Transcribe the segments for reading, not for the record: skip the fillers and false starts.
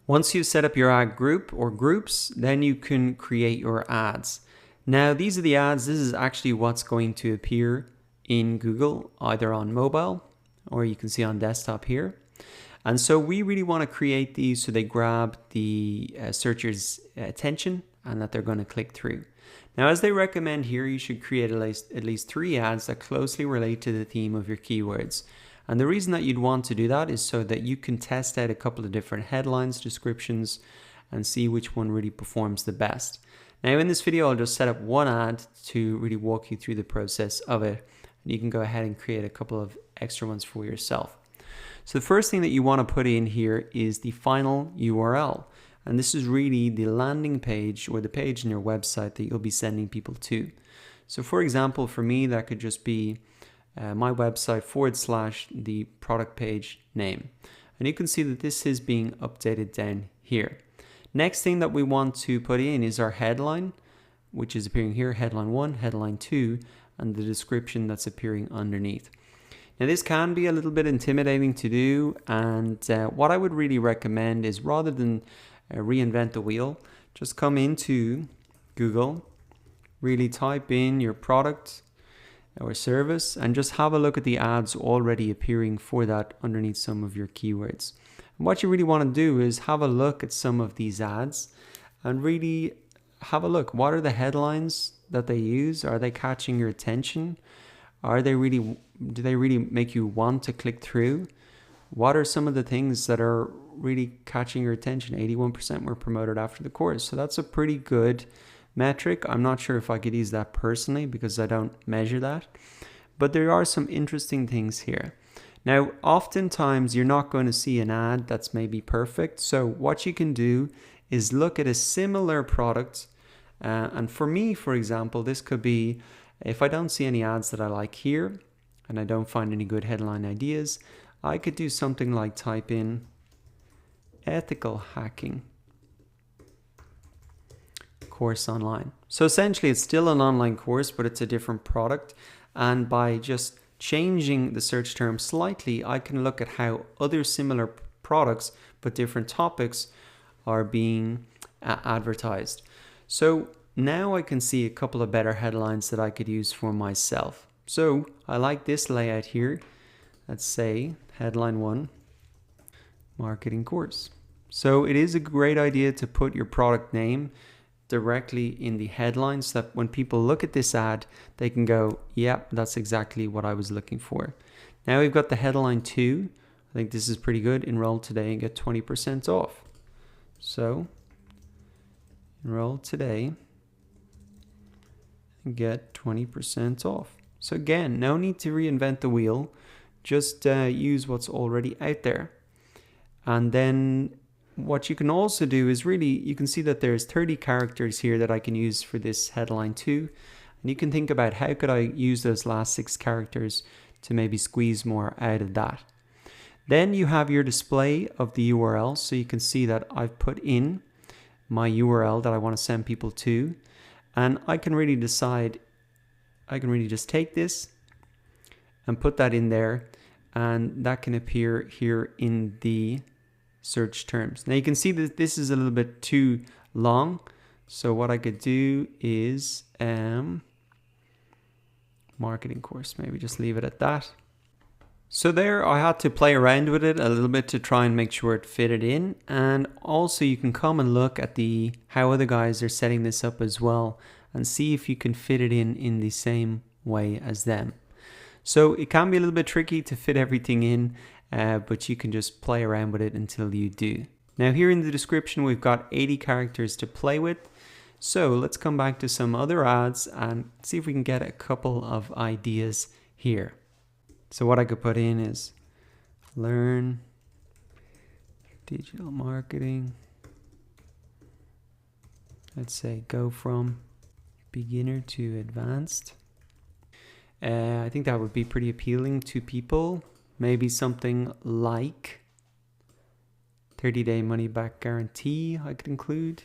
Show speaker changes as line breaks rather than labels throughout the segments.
Once you've set up your ad group or groups, then you can create your ads. Now, these are the ads. This is actually what's going to appear in Google, either on mobile or you can see on desktop here. And so we really want to create these so they grab the searcher's attention and that they're going to click through. Now, as they recommend here, you should create at least 3 ads that closely relate to the theme of your keywords. And the reason that you'd want to do that is so that you can test out a couple of different headlines, descriptions, and see which one really performs the best. Now, in this video, I'll just set up one ad to really walk you through the process of it. And you can go ahead and create a couple of extra ones for yourself. So the first thing that you want to put in here is the final URL. And this is really the landing page or the page in your website that you'll be sending people to. So for example, for me, that could just be my website / the product page name. And you can see that this is being updated down here. Next thing that we want to put in is our headline, which is appearing here, headline 1, headline 2, and the description that's appearing underneath. Now this can be a little bit intimidating to do, and what I would really recommend is rather than reinvent the wheel, just come into Google, really type in your product or service and just have a look at the ads already appearing for that underneath some of your keywords. And what you really want to do is have a look at some of these ads and really have a look. What are the headlines that they use? Are they catching your attention? Do they really make you want to click through? What are some of the things that are really catching your attention? 81% were promoted after the course. So that's a pretty good metric. I'm not sure if I could use that personally because I don't measure that. But there are some interesting things here. Now, oftentimes you're not going to see an ad that's maybe perfect. So what you can do is look at a similar product. And for me, for example, this could be, if I don't see any ads that I like here and I don't find any good headline ideas, I could do something like type in ethical hacking course online. So essentially it's still an online course, but it's a different product. And by just changing the search term slightly, I can look at how other similar products, but different topics, are being advertised. So now I can see a couple of better headlines that I could use for myself. So I like this layout here. Let's say headline 1, marketing course. So it is a great idea to put your product name directly in the headline so that when people look at this ad, they can go, yep, that's exactly what I was looking for. Now we've got the headline 2. I think this is pretty good. Enroll today and get 20% off. So enroll today and get 20% off. So again, no need to reinvent the wheel. Just use what's already out there. And then what you can also do is really, you can see that there's 30 characters here that I can use for this headline 2. And you can think about how could I use those last 6 characters to maybe squeeze more out of that. Then you have your display of the URL. So you can see that I've put in my URL that I want to send people to. And I can really decide, I can really just take this and put that in there. And that can appear here in the search terms. Now you can see that this is a little bit too long. So what I could do is marketing course, maybe just leave it at that. So there I had to play around with it a little bit to try and make sure it fitted in. And also you can come and look at how other guys are setting this up as well and see if you can fit it in the same way as them. So it can be a little bit tricky to fit everything in, but you can just play around with it until you do. Now here in the description, we've got 80 characters to play with. So let's come back to some other ads and see if we can get a couple of ideas here. So what I could put in is learn digital marketing. Let's say go from beginner to advanced. I think that would be pretty appealing to people. Maybe something like 30-day money-back guarantee I could include.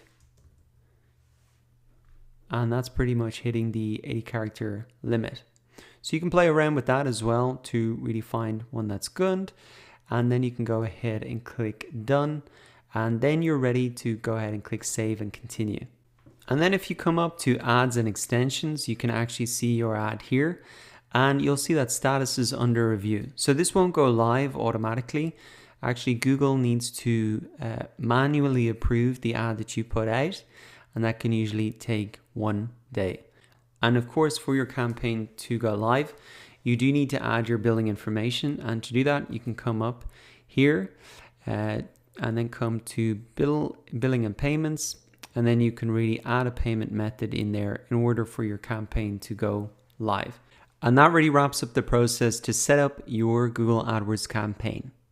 And that's pretty much hitting the 80-character limit. So you can play around with that as well to really find one that's good. And then you can go ahead and click done. And then you're ready to go ahead and click save and continue. And then if you come up to ads and extensions, you can actually see your ad here, and you'll see that status is under review. So this won't go live automatically. Actually, Google needs to manually approve the ad that you put out, and that can usually take 1 day. And of course, for your campaign to go live, you do need to add your billing information. And to do that, you can come up here and then come to billing and payments. And then you can really add a payment method in there in order for your campaign to go live. And that really wraps up the process to set up your Google AdWords campaign.